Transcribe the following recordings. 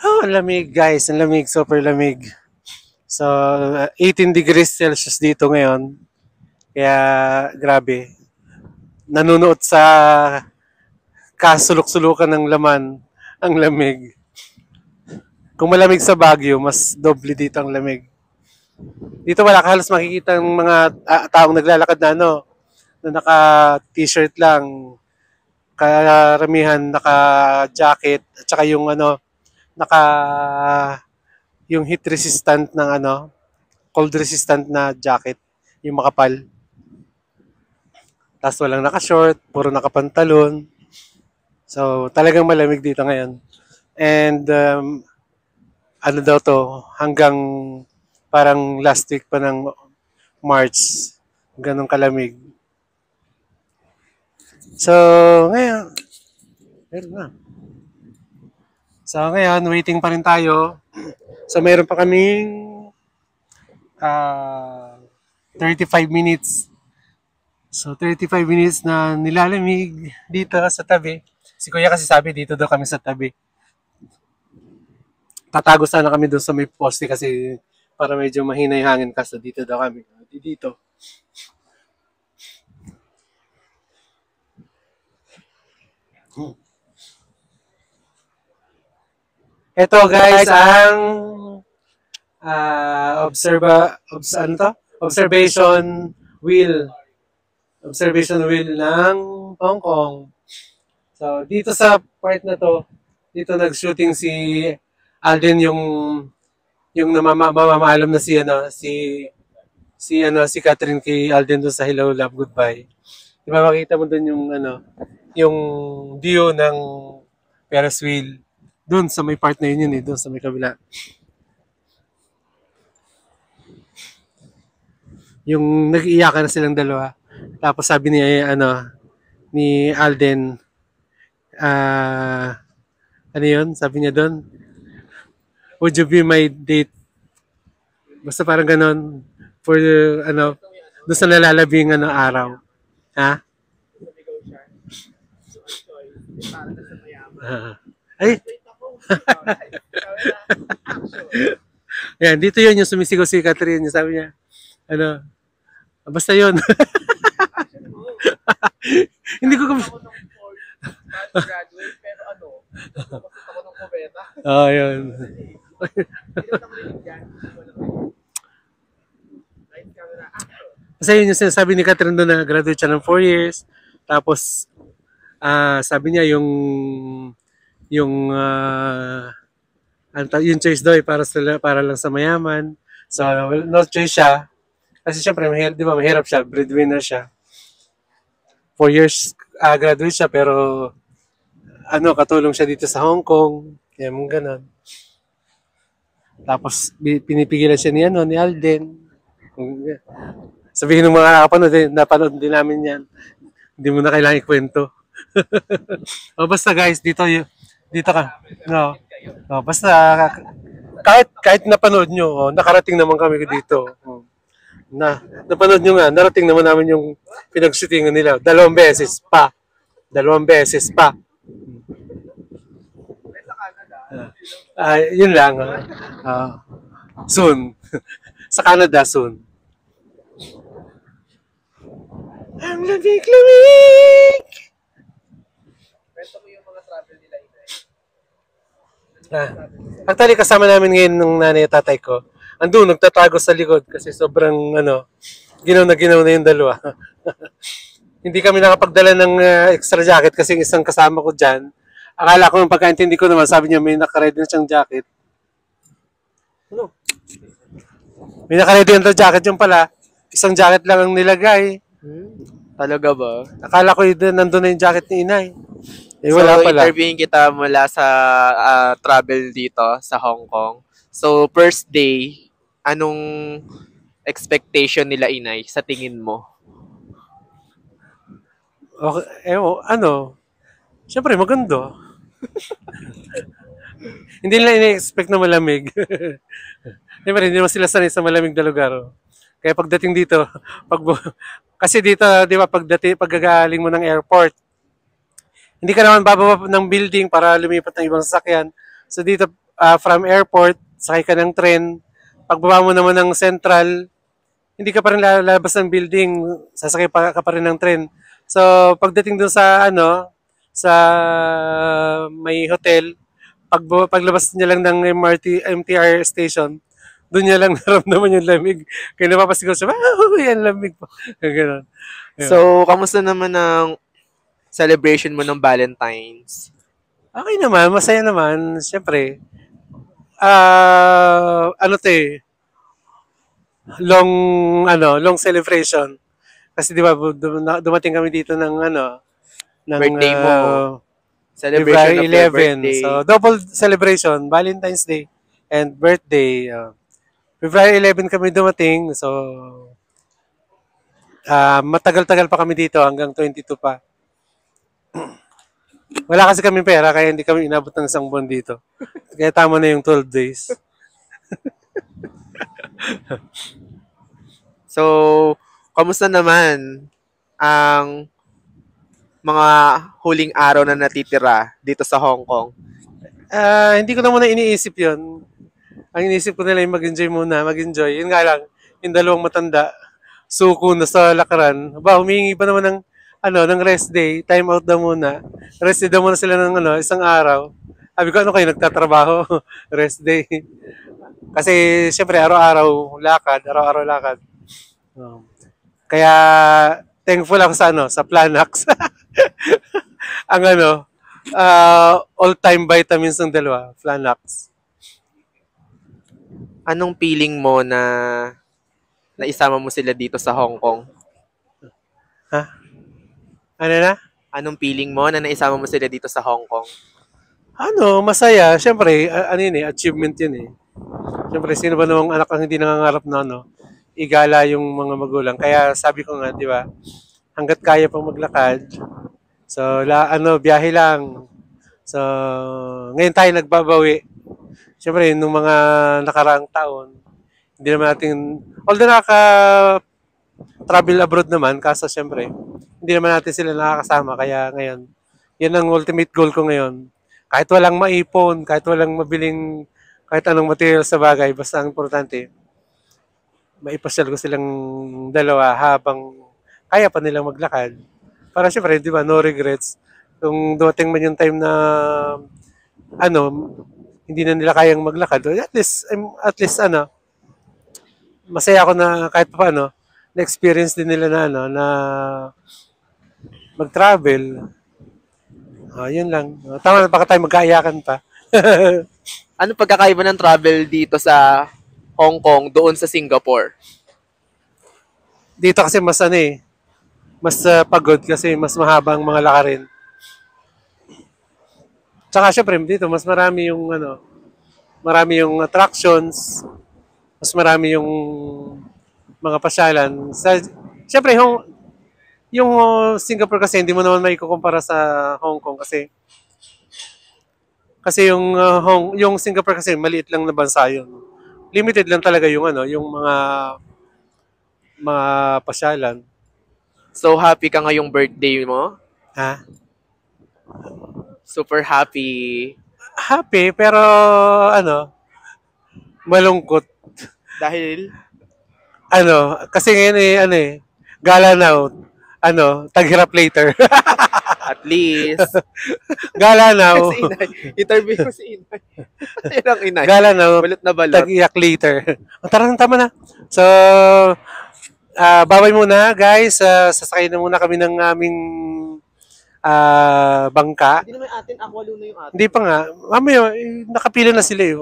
Oh, ang lamig guys, ang lamig, super lamig. So, 18 degrees Celsius dito ngayon. Kaya, grabe. Nanunuot sa kasulok-sulukan ng laman ang lamig. Kung malamig sa Baguio, mas doble dito ang lamig. Dito wala ka halos makikita ng mga taong naglalakad na na naka-t-shirt lang. Karamihan naka-jacket at saka yung naka yung heat resistant ng cold resistant na jacket, yung makapal. Tapos walang naka-short, puro nakapantalon. So, talagang malamig dito ngayon. And, ano daw to, hanggang parang last week pa ng March, ganong kalamig. So, ngayon, meron na. So, ngayon, waiting pa rin tayo. So, meron pa kaming 35 minutes. So, 35 minutes na nilalamig dito sa tabi. Si Kuya kasi sabi dito daw kami sa tabi. Tatago sana kami doon sa may poste kasi para medyo mahina yung hangin kasi dito daw kami. Dito. Ito guys ang ano to? Observation wheel ng Hong Kong. So, dito sa part na to, dito nag-shooting si Alden yung mamamaalam na si Catherine kay Alden doon sa Hello Love Goodbye. Di ba makita mo doon yung view ng Ferris wheel. Doon sa may part na yun doon sa may kabila. Yung nag-iiyakan na silang dalawa. Tapos sabi ni Alden, ano yun? Sabi niya doon, would you be my date? Basta parang ganon. For, doon sa nalalabing araw. Ha? Ay! Yan, dito yun yung sumisigaw si Catherine. Sabi niya, basta yun. Hindi ko graduate pero ako ng kubeta. Yun. Kasi yun yung sinasabi ni Catherine doon na graduate siya ng 4 years. Tapos, sabi niya yung choice daw para lang sa mayaman. So, no choice siya. Kasi syempre, mahirap siya, breadwinner siya. 4 years graduate siya, pero katulong siya dito sa Hong Kong. Kaya mong ganon. Tapos, pinipigilan siya ni Alden. Sabihin ng mga napanood din namin yan. Hindi mo na kailangan ikwento. Basta guys, dito ka. No. Basta, kahit napanood nyo, nakarating naman kami dito. Napanood nyo nga, narating naman namin yung pinag-shootingan nila. 2 beses pa. Yun lang. Soon. Sa Canada, soon. Ang lamig! Kwento mo yung mga travel nila, Inay. Actually, kasama namin ngayon ng nanay at tatay ko. Andun, nagtatago sa likod kasi sobrang, ginaw na yung dalawa. Hindi kami nakapagdala ng extra jacket kasi isang kasama ko dyan. Akala ko nung pagkaintindi ko naman, sabi niya may nakaredy na siyang jacket. May nakaredy na jacket yung pala. Isang jacket lang ang nilagay. Talaga ba? Akala ko nandun na yung jacket ni Inay. Wala pala. Interviewin kita mula sa travel dito sa Hong Kong. So, first day, anong expectation nila, Inay, sa tingin mo? Okay, siyempre maganda. Hindi nila ina-expect na malamig. Siyempre, hindi naman sila sanay sa malamig na lugar. Kaya pagdating dito, kasi dito, di ba, paggaling mo ng airport, Hindi ka naman bababa ng building para lumipat ng ibang sasakyan. So dito, from airport, sakay ka ng tren. Pagbaba mo naman ng central, hindi ka pa rin lalabas ng building, sasakay ka pa rin ng tren. So pagdating doon sa sa may hotel, paglabas niya lang ng MTR station, doon niya lang naramdaman yung lamig. Kaya napapasigaw siya, yan lamig po. Ganun. So, kamusta naman ang celebration mo ng Valentine's? Okay naman, masaya naman. Siyempre, ano to eh, long celebration. Kasi di ba, dumating kami dito ng ng Birthday mo. Celebration February of your 11. birthday. So, double celebration, Valentine's Day and birthday. February 11 kami dumating. So, matagal-tagal pa kami dito hanggang 22 pa. Wala kasi kami pera kaya hindi kami inabot ng isang buwan dito. Kaya tama na yung 12 days. So, kamusta naman ang mga huling araw na natitira dito sa Hong Kong? Hindi ko na muna iniisip yon. Ang iniisip ko nila yung mag-enjoy muna, mag-enjoy. Yun nga lang, yung dalawang matanda, suko na sa lakaran. Humingi pa naman ng, ng rest day, time out daw muna. Rest day daw muna sila ng isang araw. Sabi ko, kayo nagtatrabaho? Rest day. Kasi, syempre, araw-araw lakad. Kaya, thankful ako sa Planax. Ang all-time vitamins ng dalawa, Planax. Anong feeling mo na naisama mo sila dito sa Hong Kong? Ha? Ano na? Anong feeling mo na naisama mo sila dito sa Hong Kong? Masaya. Siyempre, achievement yun eh. Siyempre, sino ba namang anak ang hindi nangangarap na igala yung mga magulang. Kaya sabi ko nga, di ba, hanggat kaya pang maglakad, so, biyahe lang. So, ngayon tayo nagbabawi. Siyempre, nung mga nakaraang taon, hindi naman natin, although travel abroad naman, kaso siyempre, hindi naman natin sila nakakasama. Kaya ngayon, yan ang ultimate goal ko ngayon. Kahit walang maipon, kahit walang mabiling, kahit anong material sa bagay, basta ang importante, maipasyal ko silang dalawa habang kaya pa nilang maglakad. Para siyempre, di ba, no regrets. Kung dumating man yung time na, hindi na nila kayang maglakad, at least, masaya ako na kahit pa na-experience din nila na mag-travel. Yun lang. Tama na, baka tayo magkaiyakan pa. Ano pagkakaiba ng travel dito sa Hong Kong doon sa Singapore? Dito kasi mas mas pagod kasi mas mahaba ang mga lakarin. Tsaka syempre dito mas marami yung attractions, mas marami yung mga pasyalan. Syempre yung Singapore kasi hindi mo naman maikukumpara sa Hong Kong kasi yung Singapore kasi maliit lang na bansa yun. Limited lang talaga yung yung mga pasyalan. So, happy ka ngayong birthday mo? Ha? Super happy. Happy pero malungkot. Dahil? Kasi ngayon gala now. Taghirap later. At least. Gala now. Si Inay. Interview ko si Inay. Yan ang Inay. Gala now. Balot na balot. Tag-iyak later. Tara, tama na. So, babay muna guys. Sasakay na muna kami ng aming bangka. Hindi naman atin, Aqua Luna yung atin. Hindi pa nga. Mamaya, nakapila na sila eh.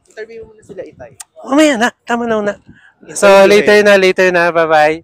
Interview mo na sila, Itay. Mamaya na. Tama na una. So, later na. Bye-bye.